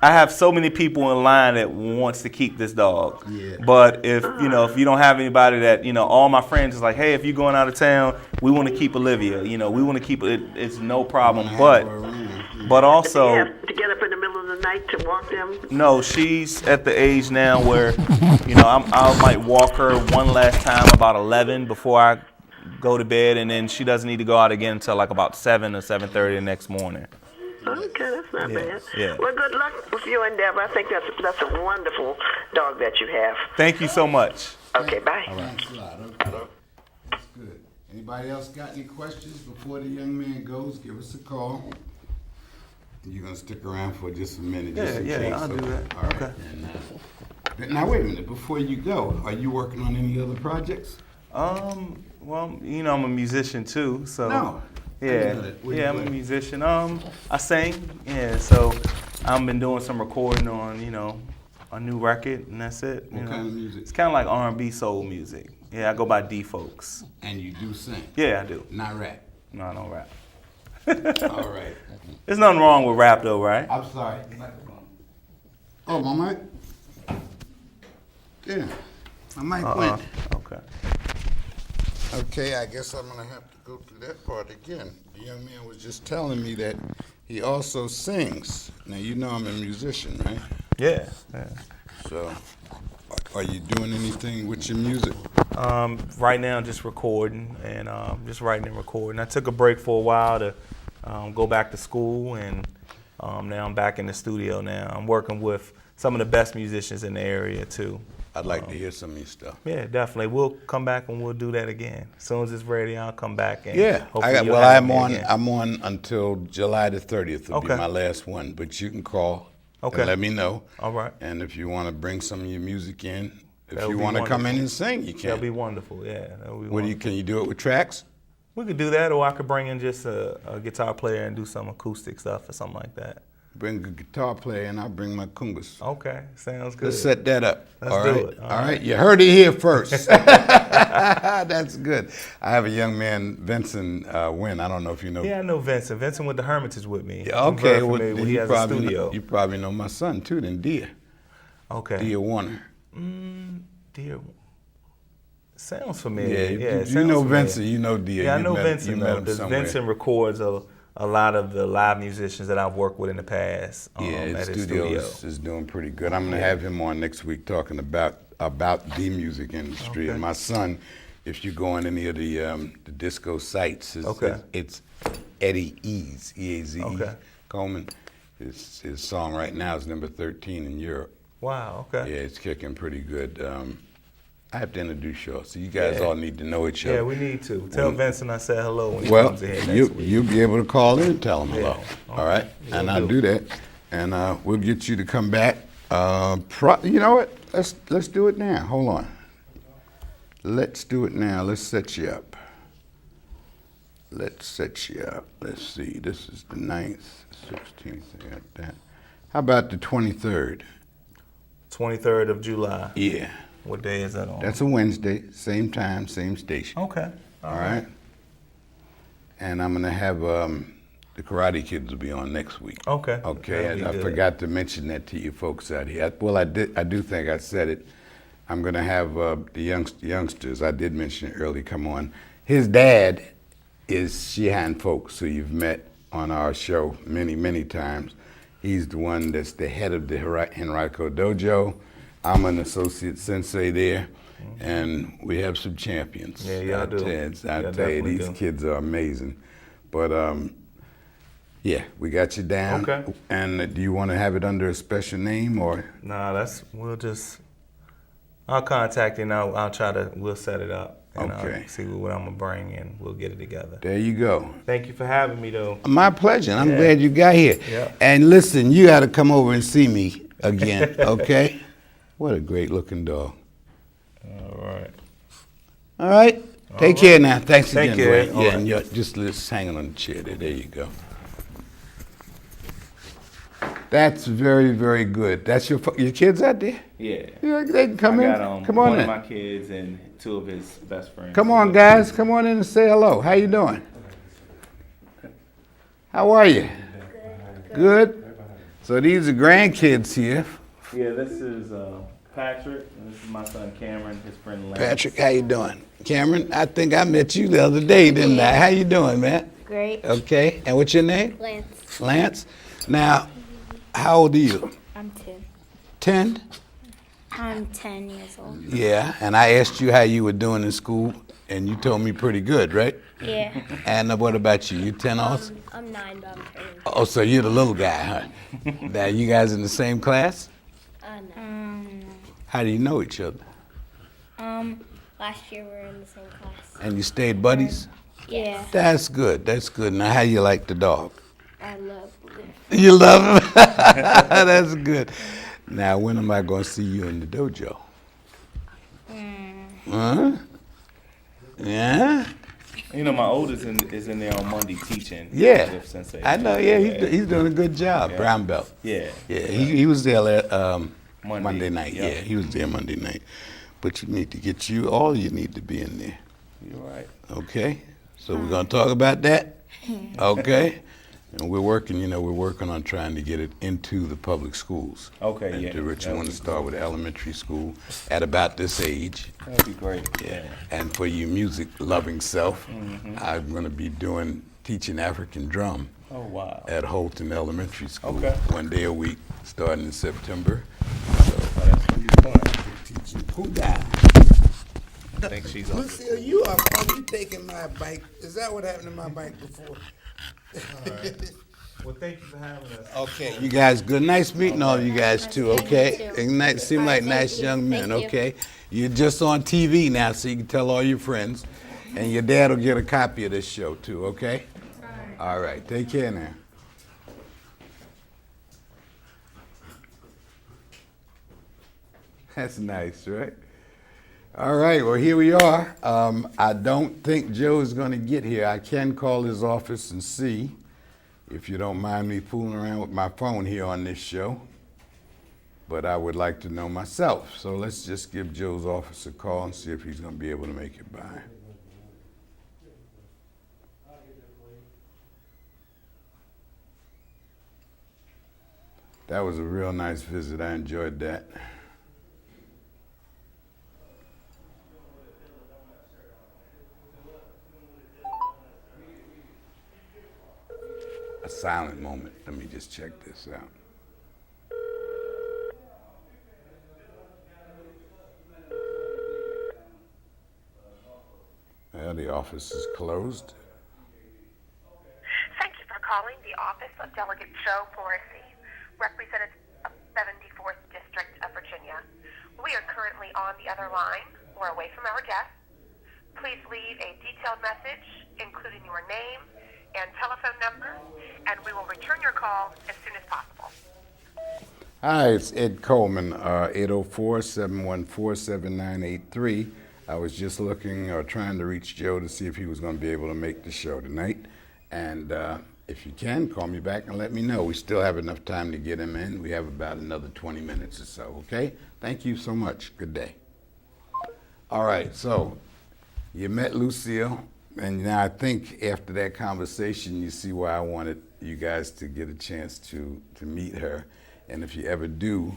D: I have so many people in line that wants to keep this dog.
A: Yeah.
D: But if you don't have anybody that, all my friends is like, hey, if you're going out of town, we want to keep Olivia. We want to keep it. It's no problem. But
B: Do you
D: also,
B: have to get up in the middle of the night to walk them?
D: no, she's at the age now where, I might walk her one last time about 11 before I go to bed, and then she doesn't need to go out again until like about 7 or 7:30 the next morning.
B: Okay, that's not bad.
D: Yeah.
B: Well, good luck with your endeavor. I think that's a wonderful dog that you have.
D: Thank you so much.
B: Okay, bye.
A: Thanks a lot. Okay. That's good. Anybody else got any questions before the young man goes? Give us a call. You're gonna stick around for just a minute, just in case.
D: I'll do that.
A: All right.
D: Okay.
A: And, now wait a minute. Before you go, are you working on any other projects?
D: Well, I'm a musician too, so
A: No.
D: yeah,
A: What do you
D: I'm a
A: play?
D: musician. I sing, so I've been doing some recording on, a new record, and that's it.
A: What kind of music?
D: It's kind of like R&B soul music. Yeah, I go by DFOLKS.
A: And you do sing,
D: Yeah, I do.
A: not rap.
D: No, I don't rap.
A: All right.
D: There's nothing wrong with rap though, right?
A: I'm sorry. Oh, my mic? Yeah. My mic went.
D: Okay.
A: Okay, I guess I'm gonna have to go through that part again. The young man was just telling me that he also sings. Now, you know I'm a musician, right?
D: Yeah.
A: So, are you doing anything with your music?
D: Right now, just recording and just writing and recording. I took a break for a while to go back to school, and now I'm back in the studio now. I'm working with some of the best musicians in the area too.
A: I'd like to hear some of your stuff.
D: Yeah, definitely. We'll come back and we'll do that again. As soon as it's ready, I'll come back and
A: Yeah,
D: hopefully you'll have me again.
A: I'm on until July the 30th will be
D: Okay.
A: my last one, but you can call
D: Okay.
A: and let me know.
D: All right.
A: And if you want to bring some of your music in, if
D: That would
A: you
D: be
A: want to come in
D: wonderful.
A: and sing, you
D: That'll
A: can.
D: be wonderful. Yeah, that'll be
A: What
D: wonderful.
A: can you do it with tracks?
D: We could do that, or I could bring in just a guitar player and do some acoustic stuff or something like that.
A: Bring a guitar player and I'll bring my congas.
D: Okay, sounds good.
A: Let's set that up.
D: Let's
A: All
D: do
A: right?
D: it.
A: All right. You heard it here first. That's good. I have a young man, Vincent Wynn. I don't know if you know.
D: Yeah, I know Vincent. Vincent went to Hermitage with me.
A: Yeah,
D: I'm
A: okay.
D: very familiar with- he has a studio.
A: You probably know my son too, then Dia.
D: Okay.
A: Dia Warner.
D: Dear. Sounds familiar.
A: Yeah,
D: it
A: you
D: sounds
A: know
D: familiar.
A: Vincent. You know Dia.
D: Yeah, I
A: You
D: know
A: met-
D: Vincent
A: you met
D: though,
A: him
D: because
A: somewhere.
D: Vincent records a lot of the live musicians that I've worked with in the past.
A: Yeah,
D: at
A: his
D: his
A: studio
D: studio.
A: is doing pretty good. I'm gonna have him on next week talking about the music industry.
D: Okay.
A: And my son, if you go on any of the disco sites,
D: Okay.
A: it's Eddie Eaze, E-A-Z-E,
D: Okay.
A: Coleman. His song right now is number 13 in Europe.
D: Wow.
A: Yeah,
D: Okay.
A: it's kicking pretty good. I have to introduce y'all, so you guys
D: Yeah.
A: all need to know each other.
D: Yeah, we need to tell Vincent I said hello when he
A: Well,
D: comes in here next week.
A: you'll be able to call in and tell them hello.
D: Yeah.
A: All right?
D: Will
A: And I'll
D: do.
A: do that. And we'll get you to come back. You know what? Let's do it now. Hold on. Let's do it now. Let's set you up. Let's set you up. Let's see. This is the 9th, 16th. I got that. How about the 23rd?
D: 23rd of July.
A: Yeah.
D: What day is that on?
A: That's a Wednesday. Same time, same station.
D: Okay.
A: All right. And I'm gonna have the Karate Kids will be on next week.
D: Okay.
A: Okay.
D: That'll
A: And
D: be
A: I
D: good.
A: forgot to mention that to you folks out here. I do think I said it. I'm gonna have the youngsters. I did mention it earlier. Come on. His dad is Shihan Folks, who you've met on our show many times. He's the one that's the head of the Henrico Dojo. I'm an associate sensei there, and we have some champions.
D: Yeah, y'all do.
A: I
D: Y'all
A: tell you,
D: definitely
A: these
D: do.
A: kids are amazing. But yeah, we got you down.
D: Okay.
A: And do you want to have it under a special name or?
D: Nah, I'll contact you and we'll set it up. And
A: Okay.
D: I'll see what I'm gonna bring and we'll get it together.
A: There you go.
D: Thank you for having me though.
A: My pleasure. I'm
D: Yeah.
A: glad you got here.
D: Yeah.
A: And listen, you got to come over and see me again, okay? What a great looking dog.
D: All right.
A: All right. Take care now. Thanks
D: Thank
A: again,
D: you,
A: Ray.
D: Ed. All
A: Yeah,
D: right.
A: and you're just hanging on the chair there. There you go. That's very, very good. That's your kids out there?
D: Yeah.
A: Yeah, they can come in.
D: I got
A: Come on
D: one
A: in.
D: of my kids and two of his best friends.
A: Come on, guys. Come on in and say hello. How you doing? How are you? Good. So these are grandkids here.
D: Yeah, this is Patrick, and this is my son Cameron, his friend Lance.
A: Patrick, how you doing? Cameron, I think I met you the other day, didn't I? How you doing, man?
C: Great.
A: Okay. And what's your name?
C: Lance.
A: Lance. Now, how old are you?
C: I'm 10.
A: 10?
C: I'm 10 years old.
A: Yeah. And I asked you how you were doing in school, and you told me pretty good, right?
C: Yeah.
A: And what about you? You 10 also?
C: I'm 9, but I'm turning.
A: Oh, so you're the little guy, huh? Now, you guys in the same class?
C: No.
A: How do you know each other?
C: Last year we were in the same class.
A: And you stayed buddies?
C: Yeah.
A: That's good. That's good. Now, how you like the dog?
C: I love him.
A: You love him? That's good. Now, when am I going to see you in the dojo? Huh? Yeah?
D: You know, my oldest is in there on Monday teaching.
A: Yeah.
D: With Sensei.
A: I know, yeah. He's doing a good job.
D: Yeah.
A: Brown belt.
D: Yeah.
A: Yeah, he was there Monday night.
D: Yep.
A: Yeah, he was there Monday night. But you need to get all you need to be in there.
D: You're right.
A: Okay? So we're going to talk about that? Okay? And we're working on trying to get it into the public schools.
D: Okay,
A: and
D: yeah.
A: to Richmond, want to start with elementary school at about this age.
D: That'd be great. Yeah.
A: And for you music-loving self, I'm going to be teaching African drum
D: Oh, wow.
A: at Holton Elementary School.
D: Okay.
A: 1 day a week, starting in September.
D: Oh, that's gonna be fun.
A: Who died?
D: I think she's on.
A: Lucille, you taking my bike. Is that what happened to my bike before?
D: Well, thank you for having us.
A: Okay, you guys good. Nice meeting all you guys too, okay? And seem like nice young men,
C: Thank you.
A: okay? You're just on TV now, so you can tell all your friends. And your dad will get a copy of this show too, okay? All right, take care now. That's nice, right? All right, well, here we are. I don't think Joe is going to get here. I can call his office and see, if you don't mind me fooling around with my phone here on this show. But I would like to know myself. So let's just give Joe's office a call and see if he's going to be able to make it by. That was a real nice visit. I enjoyed that. A silent moment. Let me just check this out. Well, the office is closed.
E: Thank you for calling the office of Delegate Joe Morrissey, representative of 74th District of Virginia. We are currently on the other line or away from our desk. Please leave a detailed message, including your name and telephone number, and we will return your call as soon as possible.
A: Hi, it's Ed Coleman, 804-714-7983. I was just looking or trying to reach Joe to see if he was going to be able to make the show tonight. And if you can, call me back and let me know. We still have enough time to get him in. We have about another 20 minutes or so, okay? Thank you so much. Good day. All right, so you met Lucille, and now I think after that conversation, you see why I wanted you guys to get a chance to meet her. And if you ever do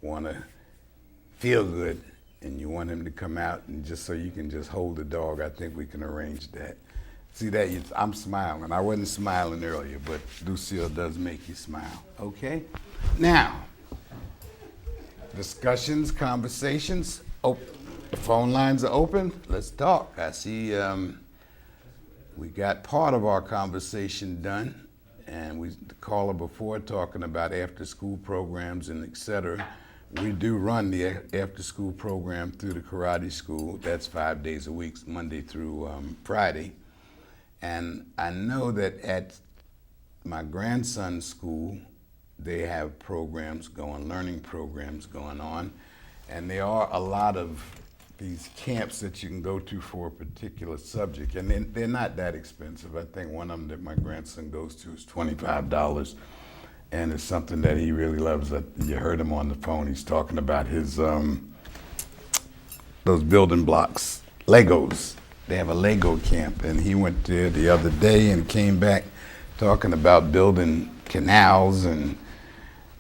A: want to feel good and you want him to come out and just so you can just hold the dog, I think we can arrange that. See that? I'm smiling. I wasn't smiling earlier, but Lucille does make you smile. Okay? Now, discussions, conversations. Oh, the phone lines are open. Let's talk. I see we got part of our conversation done, and the caller before talking about after-school programs and et cetera. We do run the after-school program through the karate school. That's 5 days a week, Monday through Friday. And I know that at my grandson's school, they have programs going, learning programs going on. And there are a lot of these camps that you can go to for a particular subject. And they're not that expensive. I think one of them that my grandson goes to is $25. and it's something that he really loves. You heard him on the phone. He's talking about his those building blocks, Legos. They have a Lego camp, and he went there the other day and came back talking about building canals and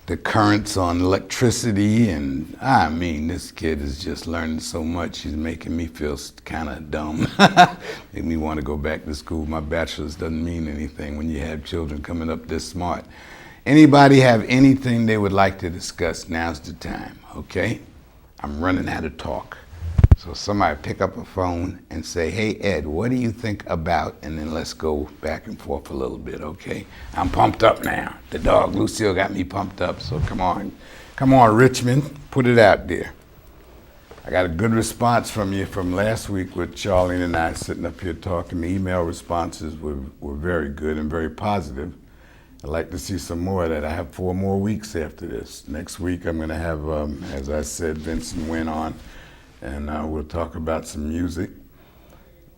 A: the currents on electricity. And I mean, this kid is just learning so much. He's making me feel kind of dumb. Make me want to go back to school. My bachelor's doesn't mean anything when you have children coming up this smart. Anybody have anything they would like to discuss? Now's the time, okay? I'm running out of talk. So somebody pick up a phone and say, hey, Ed, what do you think about? And then let's go back and forth a little bit, okay? I'm pumped up now. The dog, Lucille, got me pumped up, so come on. Come on, Richmond, put it out there. I got a good response from you from last week with Charlene and I sitting up here talking. The email responses were very good and very positive. I'd like to see some more of that. I have 4 more weeks after this. Next week I'm going to have, as I said, Vincent Wynn on, and we'll talk about some music.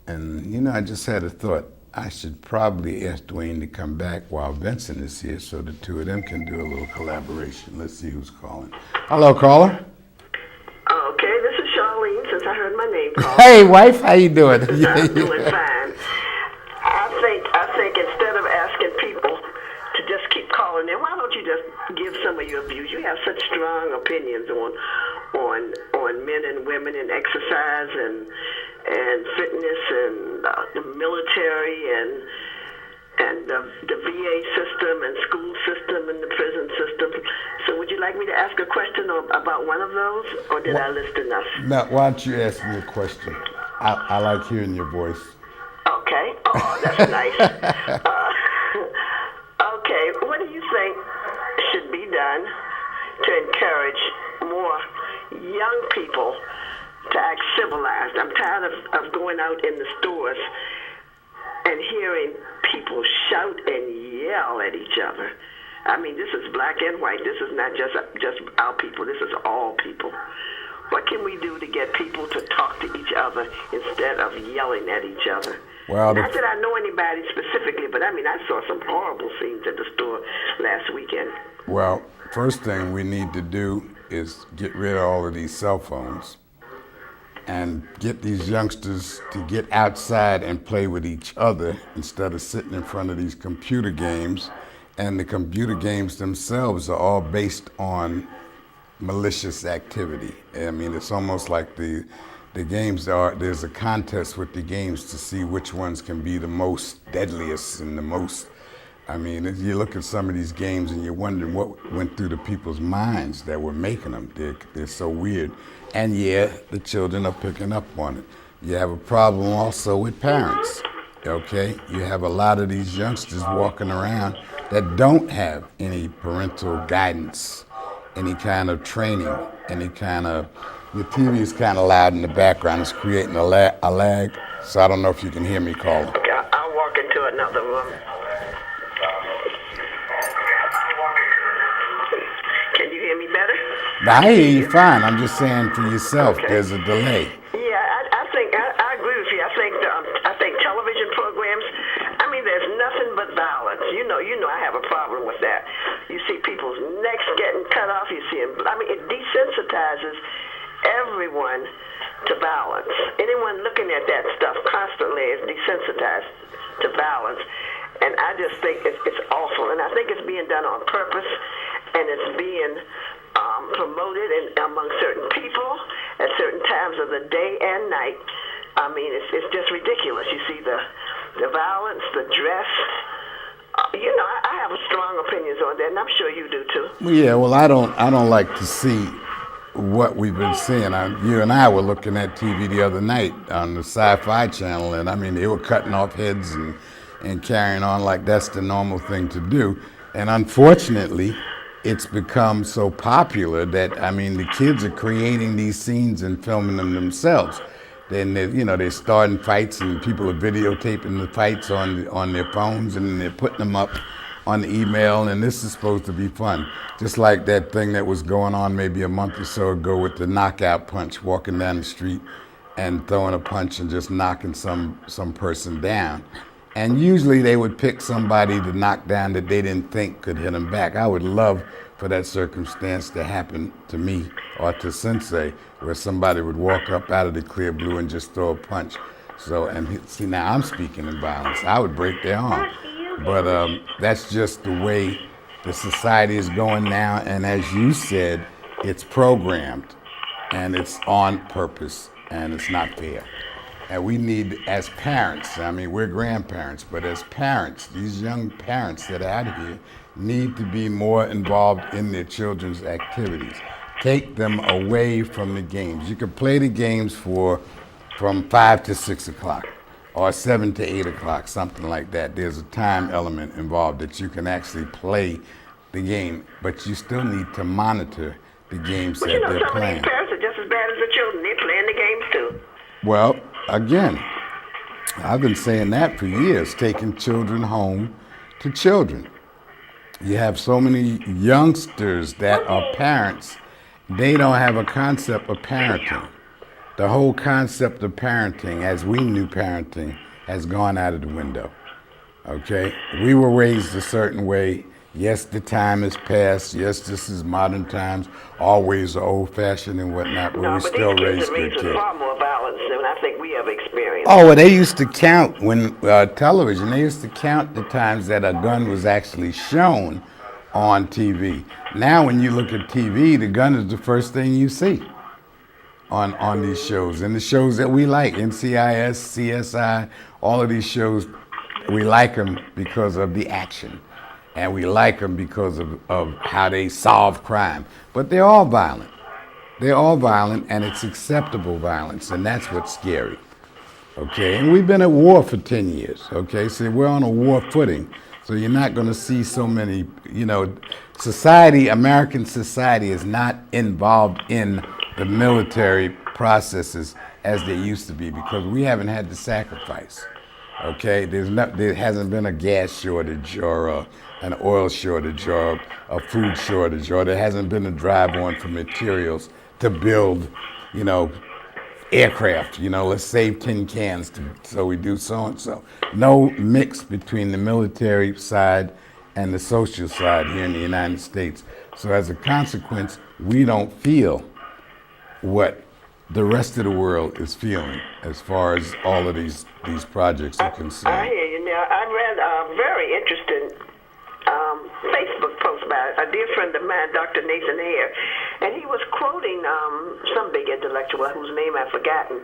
A: And, you know, I just had a thought. I should probably ask Dwayne to come back while Vincent is here so the two of them can do a little collaboration. Let's see who's calling. Hello, caller.
B: Okay, this is Charlene, since I heard my name called.
A: Hey, wife, how you doing?
B: I'm doing fine. I think instead of asking people to just keep calling in, why don't you just give some of your views? You have such strong opinions on men and women and exercise and fitness and the military and the VA system and school system and the prison system. So would you like me to ask a question about one of those, or did I list enough?
A: Now, why don't you ask me a question? I like hearing your voice.
B: Okay. Oh, that's nice. Okay, what do you think should be done to encourage more young people to act civilized? I'm tired of going out in the stores and hearing people shout and yell at each other. I mean, this is black and white. This is not just our people. This is all people. What can we do to get people to talk to each other instead of yelling at each other?
A: Well,
B: Not that I know anybody specifically, but I mean, I saw some horrible scenes at the store last weekend.
A: Well, first thing we need to do is get rid of all of these cell phones and get these youngsters to get outside and play with each other instead of sitting in front of these computer games. And the computer games themselves are all based on malicious activity. I mean, it's almost like the games there's a contest with the games to see which ones can be the most deadliest and the most. I mean, you look at some of these games and you're wondering what went through the people's minds that were making them. They're so weird. And yeah, the children are picking up on it. You have a problem also with parents, okay? You have a lot of these youngsters walking around that don't have any parental guidance, any kind of training, any kind of, your TV is kind of loud in the background. It's creating a lag, so I don't know if you can hear me, caller.
B: Okay, I'll walk into another room. Can you hear me better?
A: I hear you fine. I'm just saying for yourself,
B: Okay.
A: there's a delay.
B: Yeah, I think I agree with you. I think television programs. I mean, there's nothing but violence. You know, I have a problem with that. You see people's necks getting cut off. You see them. I mean, it desensitizes everyone to violence. Anyone looking at that stuff constantly is desensitized to violence, and I just think it's awful. And I think it's being done on purpose, and it's being promoted among certain people at certain times of the day and night. I mean, it's just ridiculous. You see the violence, the dress. You know, I have strong opinions on that, and I'm sure you do too.
A: Yeah, well, I don't like to see what we've been seeing. You and I were looking at TV the other night on the Sci-Fi channel, and I mean, they were cutting off heads and carrying on like that's the normal thing to do. And unfortunately, it's become so popular that, I mean, the kids are creating these scenes and filming them themselves. Then they're starting fights, and people are videotaping the fights on their phones, and they're putting them up on the email, and this is supposed to be fun. Just like that thing that was going on maybe a month or so ago with the knockout punch, walking down the street and throwing a punch and just knocking some person down. And usually they would pick somebody to knock down that they didn't think could hit them back. I would love for that circumstance to happen to me or to Sensei, where somebody would walk up out of the clear blue and just throw a punch. So, and see, now I'm speaking in violence. I would break their arm. But that's just the way the society is going now. And as you said, it's programmed and it's on purpose and it's not fair. And we need, as parents, I mean, we're grandparents, but as parents, these young parents that are out of here need to be more involved in their children's activities. Take them away from the games. You can play the games from 5 to 6 o'clock or 7 to 8 o'clock, something like that. There's a time element involved that you can actually play the game, but you still need to monitor the games that they're
B: some
A: playing.
B: of these parents are just as bad as the children. They're playing the games too.
A: Well, again, I've been saying that for years, taking children home to children. You have so many youngsters that are parents, they don't have a concept of parenting. The whole concept of parenting, as we knew parenting, has gone out of the window. Okay? We were raised a certain way. Yes, the time has passed. Yes, this is modern times. Always old-fashioned and whatnot, but we still raise good kids.
B: Far more violence than I think we have experienced.
A: Oh, well, they used to count when television. They used to count the times that a gun was actually shown on TV. Now, when you look at TV, the gun is the first thing you see on these shows. And the shows that we like, NCIS, CSI, all of these shows, we like them because of the action. And we like them because of how they solve crime. But they're all violent. They're all violent, and it's acceptable violence, and that's what's scary. Okay, and we've been at war for 10 years, okay? So we're on a war footing. So you're not going to see so many, American society is not involved in the military processes as they used to be because we haven't had to sacrifice, okay? There hasn't been a gas shortage or an oil shortage or a food shortage, or there hasn't been a drive on for materials to build, aircraft. Let's save tin cans so we do so and so. No mix between the military side and the social side here in the United States. So as a consequence, we don't feel what the rest of the world is feeling as far as all of these projects are concerned.
B: I hear you now. I read a very interesting Facebook post by a dear friend of mine, Dr. Nathan Hare, and he was quoting some big intellectual whose name I've forgotten,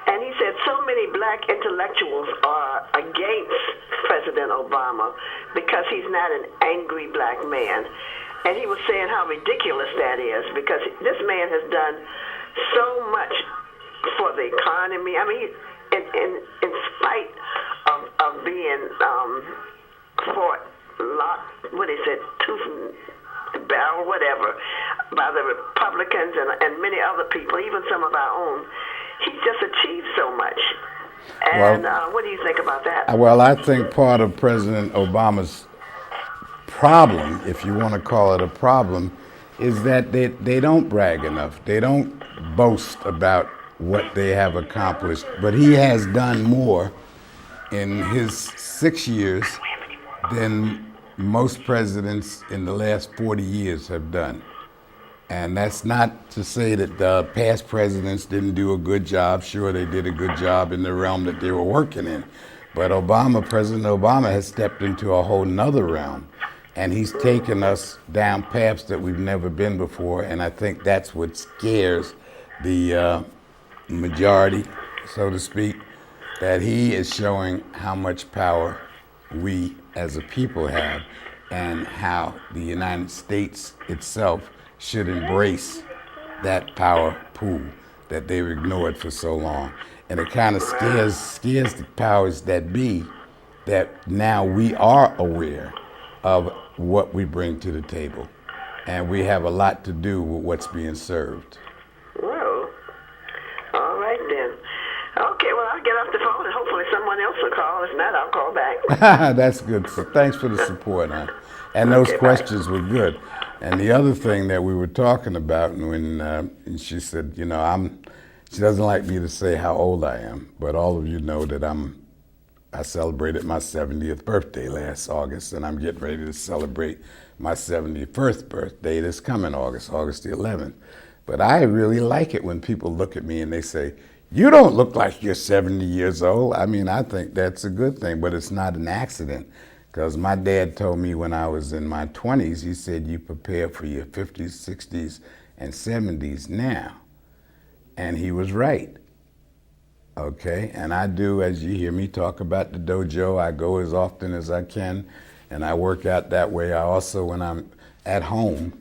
B: and he said so many black intellectuals are against President Obama because he's not an angry black man. And he was saying how ridiculous that is because this man has done so much for the economy. I mean, in spite of being fought, what is it, tooth and barrel, whatever, by the Republicans and many other people, even some of our own, he's just achieved so much. And what do you think about that?
A: Well, I think part of President Obama's problem, if you want to call it a problem, is that they don't brag enough. They don't boast about what they have accomplished. But he has done more in his 6 years than most presidents in the last 40 years have done. And that's not to say that the past presidents didn't do a good job. Sure, they did a good job in the realm that they were working in. But President Obama has stepped into a whole nother realm. And he's taken us down paths that we've never been before. And I think that's what scares the majority, so to speak, that he is showing how much power we as a people have and how the United States itself should embrace that power pool that they've ignored for so long. And it kind of scares the powers that be that now we are aware of what we bring to the table. And we have a lot to do with what's being served.
B: Whoa. All right then. Okay, well, I'll get off the phone and hopefully someone else will call. If not, I'll call back.
A: That's good. So thanks for the support, huh? And those questions were good. And the other thing that we were talking about when she said, she doesn't like me to say how old I am, but all of you know that I'm I celebrated my 70th birthday last August, and I'm getting ready to celebrate my 71st birthday this coming August, August the 11th. But I really like it when people look at me and they say, "You don't look like you're 70 years old." I mean, I think that's a good thing, but it's not an accident. Because my dad told me when I was in my 20s, he said, "You prepare for your 50s, 60s, and 70s now." And he was right. Okay, and I do, as you hear me talk about the dojo, I go as often as I can, and I work out that way. I also, when I'm at home,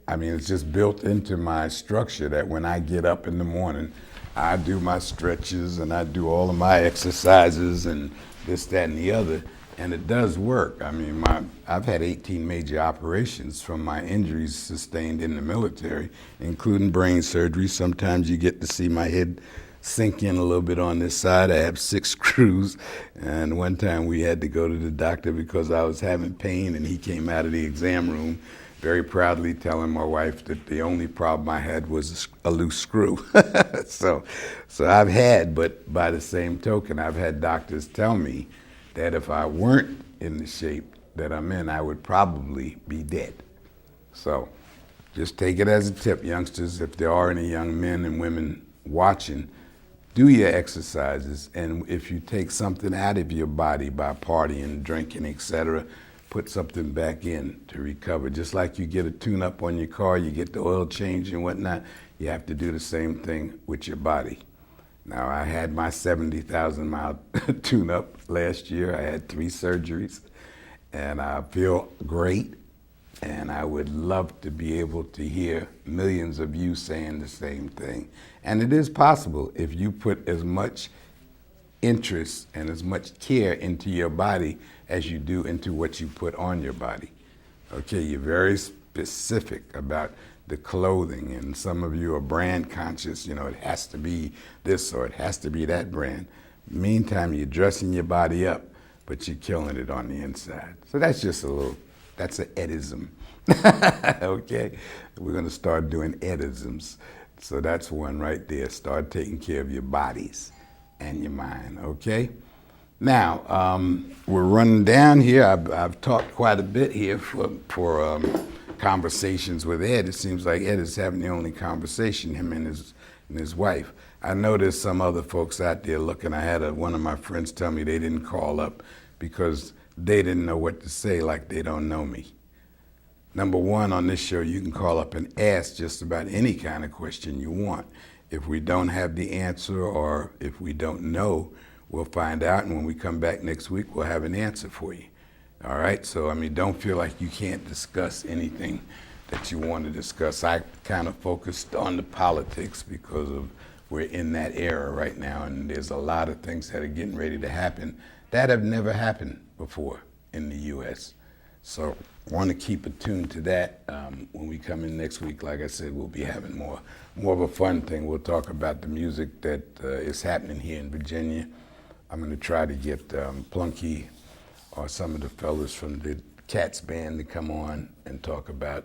A: I mean, it's just built into my structure that when I get up in the morning, I do my stretches and I do all of my exercises and this, that, and the other. And it does work. I mean, I've had 18 major operations from my injuries sustained in the military, including brain surgery. Sometimes you get to see my head sink in a little bit on this side. I have 6 screws. And one time we had to go to the doctor because I was having pain, and he came out of the exam room very proudly telling my wife that the only problem I had was a loose screw. So I've had, but by the same token, I've had doctors tell me that if I weren't in the shape that I'm in, I would probably be dead. So just take it as a tip, youngsters. If there are any young men and women watching, do your exercises. And if you take something out of your body by partying, drinking, etc., put something back in to recover. Just like you get a tune-up on your car, you get the oil change and whatnot, you have to do the same thing with your body. Now, I had my 70,000-mile tune-up last year. I had 3 surgeries, and I feel great, and I would love to be able to hear millions of you saying the same thing. And it is possible if you put as much interest and as much care into your body as you do into what you put on your body. Okay, you're very specific about the clothing, and some of you are brand conscious. You know, it has to be this or it has to be that brand. Meantime, you're dressing your body up, but you're killing it on the inside. So that's just that's an edism. Okay, we're gonna start doing edisms. So that's one right there. Start taking care of your bodies and your mind, okay? Now, we're running down here. I've talked quite a bit here for conversations with Ed. It seems like Ed is having the only conversation, him and his wife. I know there's some other folks out there looking. I had one of my friends tell me they didn't call up because they didn't know what to say, like they don't know me. Number one, on this show, you can call up and ask just about any kind of question you want. If we don't have the answer or if we don't know, we'll find out, and when we come back next week, we'll have an answer for you. All right? So, I mean, don't feel like you can't discuss anything that you want to discuss. I kind of focused on the politics because we're in that era right now, and there's a lot of things that are getting ready to happen that have never happened before in the U.S. So I want to keep attuned to that. When we come in next week, like I said, we'll be having more of a fun thing. We'll talk about the music that is happening here in Virginia. I'm going to try to get Plunky or some of the fellas from the Cats band to come on and talk about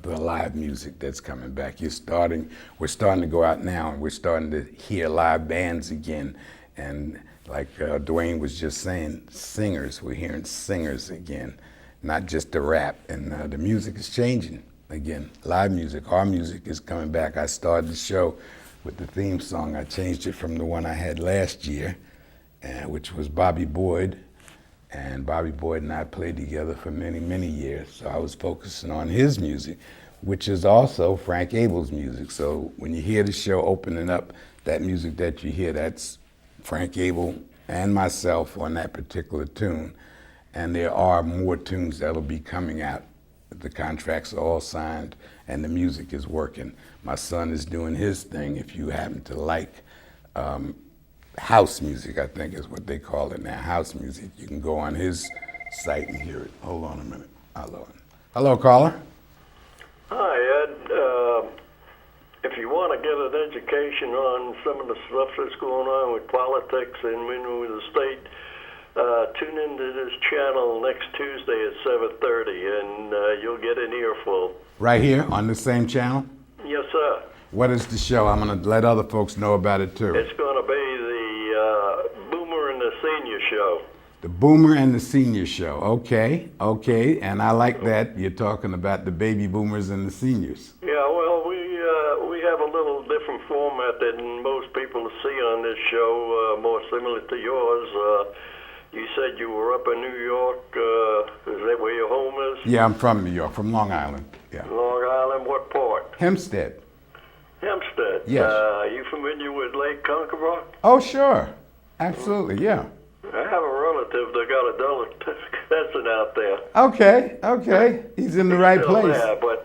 A: the live music that's coming back. We're starting to go out now, and we're starting to hear live bands again. And like Dwayne was just saying, singers, we're hearing singers again, not just the rap. And the music is changing again. Live music, our music is coming back. I started the show with the theme song. I changed it from the one I had last year, which was Bobby Boyd. And Bobby Boyd and I played together for many, many years. So I was focusing on his music, which is also Frank Abel's music. So when you hear the show opening up, that music that you hear, that's Frank Abel and myself on that particular tune. And there are more tunes that'll be coming out. The contracts are all signed and the music is working. My son is doing his thing. If you happen to like house music, I think is what they call it now, house music, you can go on his site and hear it. Hold on a minute. Hello, caller.
F: Hi, Ed. If you want to get an education on some of the stuff that's going on with politics and with the state, tune into this channel next Tuesday at 7:30, and you'll get an earful.
A: Right here on the same channel?
F: Yes, sir.
A: What is the show? I'm going to let other folks know about it too.
F: It's going to be the Boomer and the Senior Show.
A: The Boomer and the Senior Show. Okay, okay, and I like that. You're talking about the baby boomers and the seniors.
F: Yeah, well, we have a little different format than most people see on this show, more similar to yours. You said you were up in New York. Is that where your home is?
A: Yeah, I'm from New York, from Long Island. Yeah.
F: Long Island, what part?
A: Hempstead.
F: Hempstead.
A: Yes.
F: Are you familiar with Lake Conqueror?
A: Oh, sure. Absolutely, yeah.
F: I have a relative that got a delicatessen out there.
A: Okay, okay. He's in the right
F: Still
A: place.
F: there, but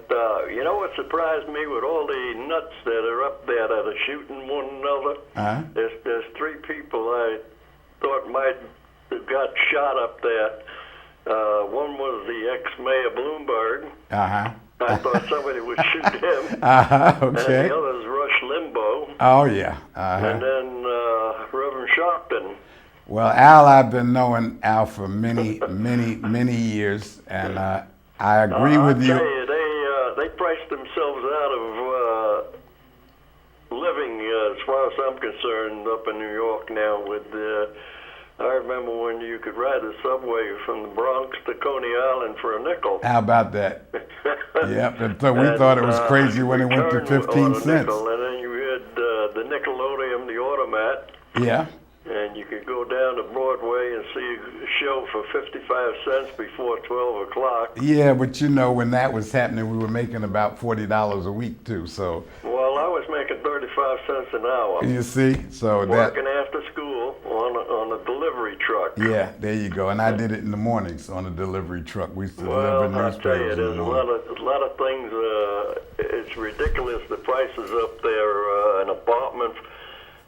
F: you know what surprised me with all the nuts that are up there that are shooting one another?
A: Uh-huh.
F: There's 3 people I thought might have got shot up there. One was the ex-mayor Bloomberg.
A: Uh-huh.
F: I thought somebody would shoot him.
A: Uh-huh,
F: And
A: okay.
F: the other's Rush Limbaugh.
A: Oh, yeah.
F: And
A: Uh-huh.
F: then Reverend Sharpton.
A: Well, Al, I've been knowing Al for many, many years, and I agree with
F: I'll
A: you.
F: tell you, they priced themselves out of living, as far as I'm concerned, up in New York now. I remember when you could ride the subway from the Bronx to Coney Island for a nickel.
A: How about that? Yep, and so we thought it was crazy when it went to
F: return
A: 15
F: on a
A: cents.
F: nickel, and then you had the Nickelodeon, the Automat.
A: Yeah.
F: And you could go down to Broadway and see a show for 55 cents before 12 o'clock.
A: Yeah, but you know, when that was happening, we were making about $40 a week too. So
F: Well, I was making 35 cents an hour.
A: you see, so that
F: Working after school on a delivery truck.
A: yeah, there you go. And I did it in the mornings on a delivery truck. We used to
F: Well,
A: deliver
F: I tell you,
A: newspapers in the
F: there's a
A: morning.
F: lot of things. It's ridiculous. The prices up there. An apartment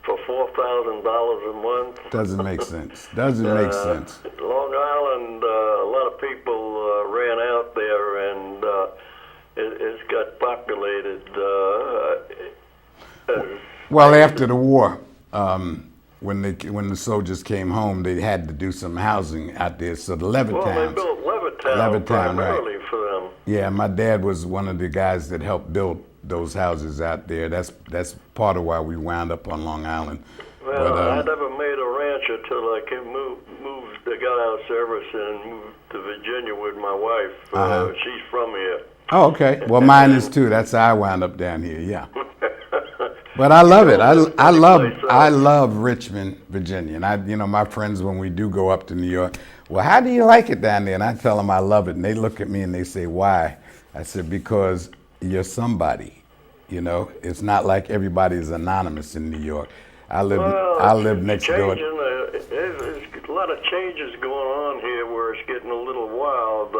F: for $4,000 a month.
A: Doesn't make sense. Doesn't make sense.
F: Long Island, a lot of people ran out there, and it's got populated.
A: Well, after the war, when the soldiers came home, they had to do some housing out there. So the
F: Well, they
A: Levittown.
F: built Levittown
A: Levittown,
F: primarily for them.
A: Yeah, my dad was one of the guys that helped build those houses out there. That's part of why we wound up on Long Island.
F: Well,
A: But,
F: I never made a ranch until I got out of service and moved to Virginia with my wife.
A: Uh-huh.
F: She's from here.
A: Oh, okay. Well, mine is too. That's how I wound up down here. Yeah. But I love it. I love Richmond, Virginia. And my friends, when we do go up to New York, well, how do you like it down there? And I tell them I love it. And they look at me and they say, why? I said, because you're somebody. It's not like everybody's anonymous in New York. I live next door.
F: There's a lot of changes going on here where it's getting a little wild.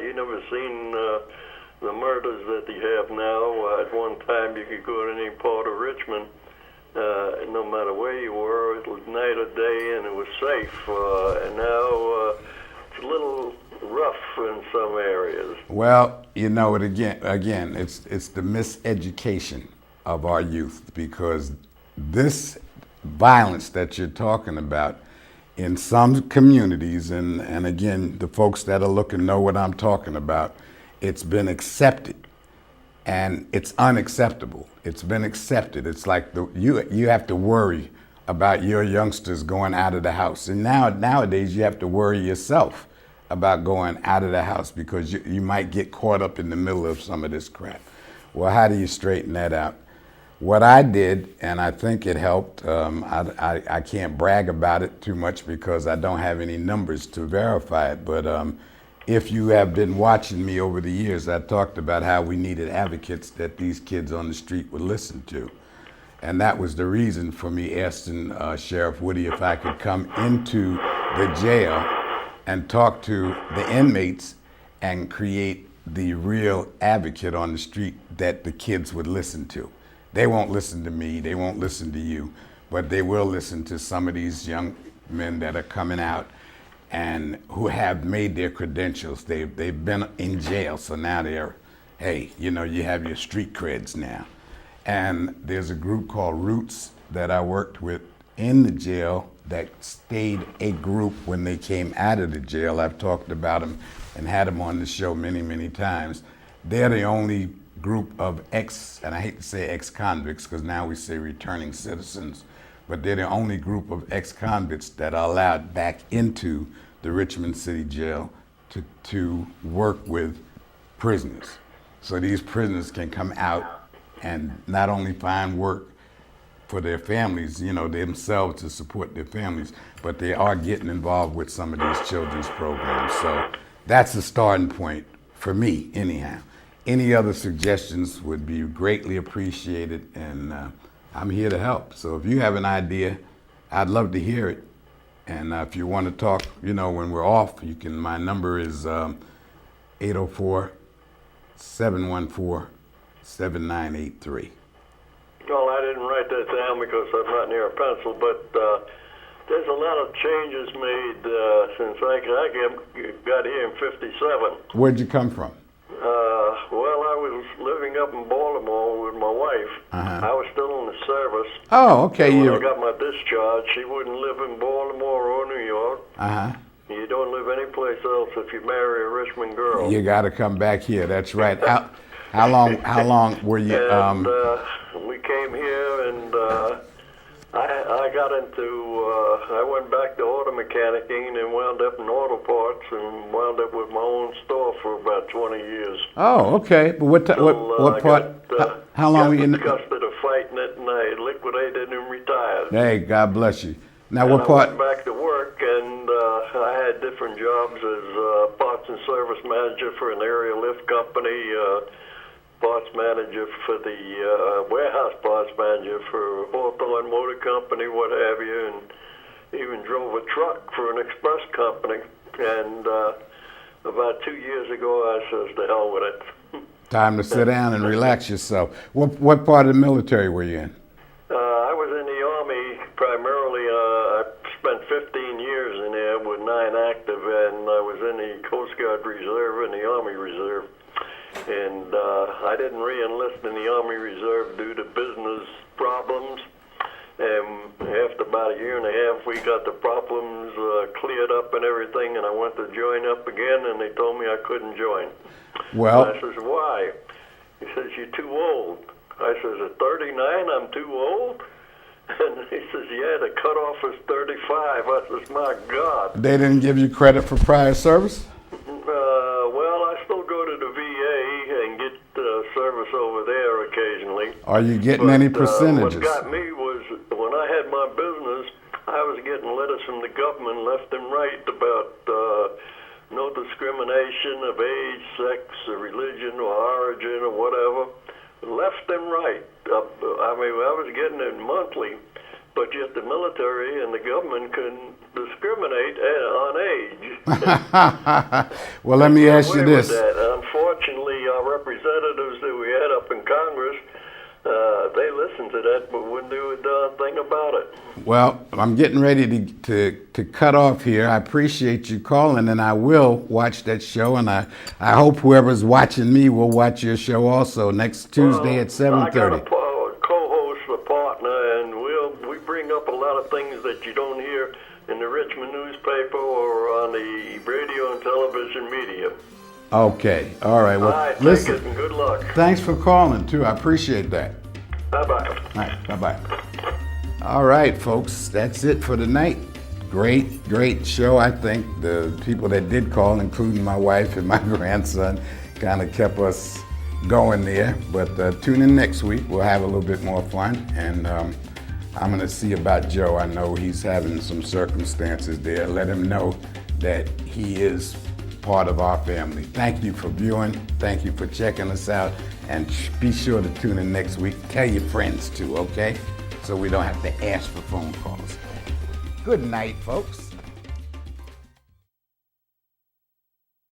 F: You never seen the murders that you have now. At one time, you could go to any part of Richmond, no matter where you were, it was night or day, and it was safe. And now it's a little rough in some areas.
A: Well, again, it's the miseducation of our youth, because this violence that you're talking about in some communities, and again, the folks that are looking know what I'm talking about, it's been accepted, and it's unacceptable. It's been accepted. It's like you have to worry about your youngsters going out of the house, and nowadays you have to worry yourself about going out of the house because you might get caught up in the middle of some of this crap. Well, how do you straighten that out? What I did, and I think it helped, I can't brag about it too much because I don't have any numbers to verify it, but if you have been watching me over the years, I talked about how we needed advocates that these kids on the street would listen to. And that was the reason for me asking Sheriff Woody if I could come into the jail and talk to the inmates and create the real advocate on the street that the kids would listen to. They won't listen to me, they won't listen to you, but they will listen to some of these young men that are coming out and who have made their credentials. They've been in jail, so now you have your street creds now. And there's a group called Roots that I worked with in the jail that stayed a group when they came out of the jail. I've talked about them and had them on the show many, many times. They're the only group of and I hate to say ex-convicts because now we say returning citizens, but they're the only group of ex-convicts that are allowed back into the Richmond City Jail to work with prisoners. So these prisoners can come out and not only find work for their families, you know, themselves to support their families, but they are getting involved with some of these children's programs. So that's a starting point for me, anyhow. Any other suggestions would be greatly appreciated, and I'm here to help. So if you have an idea, I'd love to hear it. And if you want to talk, you know, when we're off, you can. My number is 804-714-7983.
F: Well, I didn't write that down because I'm not near a pencil, but there's a lot of changes made since I got here in '57.
A: Where'd you come from?
F: Well, I was living up in Baltimore with my wife. I was still in the service.
A: Oh, okay.
F: And when I got my discharge, she wouldn't live in Baltimore or New York. You don't live any place else if you marry a Richmond girl.
A: You got to come back here. That's right. How long were you?
F: And we came here, and I got into. I went back to auto mechanicking and wound up in auto parts and wound up with my own store for about 20 years.
A: Oh, okay. But what part? How long were you?
F: Disgusted of fighting it, and I liquidated and retired.
A: Hey, God bless you. Now,
F: and
A: what part?
F: I went back to work, and I had different jobs as parts and service manager for an area lift company, parts manager for the warehouse parts manager for Hawthorne Motor Company, what have you, and even drove a truck for an express company. And about 2 years ago, I says, to hell with it.
A: Time to sit down and relax yourself. What part of the military were you in?
F: I was in the Army primarily. I spent 15 years in there with 9 active, and I was in the Coast Guard Reserve and the Army Reserve. And I didn't re-enlist in the Army Reserve due to business problems. And after about a year and a half, we got the problems cleared up and everything, and I went to join up again, and they told me I couldn't join.
A: Well,
F: and I says, why? He says, you're too old. I says, at 39, I'm too old? And he says, yeah, the cutoff is 35. I says, my God.
A: They didn't give you credit for prior service?
F: Well, I still go to the VA and get service over there occasionally.
A: Are you getting any percentages?
F: What got me was when I had my business, I was getting letters from the government left and right about no discrimination of age, sex, or religion, or origin, or whatever. Left and right. I mean, I was getting it monthly, but yet the military and the government couldn't discriminate on age.
A: Well, let me ask you this.
F: Unfortunately, our representatives that we had up in Congress, they listened to that but wouldn't do a darn thing about it.
A: Well, I'm getting ready to cut off here. I appreciate you calling, and I will watch that show, and I hope whoever's watching me will watch your show also next Tuesday at 7:30.
F: I got a co-host, a partner, and we bring up a lot of things that you don't hear in the Richmond newspaper or on the radio and television media.
A: Okay. All right. Well,
F: all right,
A: listen.
F: take it and good luck.
A: Thanks for calling, too. I appreciate that.
F: Bye-bye.
A: All right. Bye-bye. All right, folks. That's it for tonight. Great show. I think the people that did call, including my wife and my grandson, kind of kept us going there. But tune in next week. We'll have a little bit more fun. And I'm going to see about Joe. I know he's having some circumstances there. Let him know that he is part of our family. Thank you for viewing. Thank you for checking us out. And be sure to tune in next week. Tell your friends too, okay? So we don't have to ask for phone calls. Good night, folks.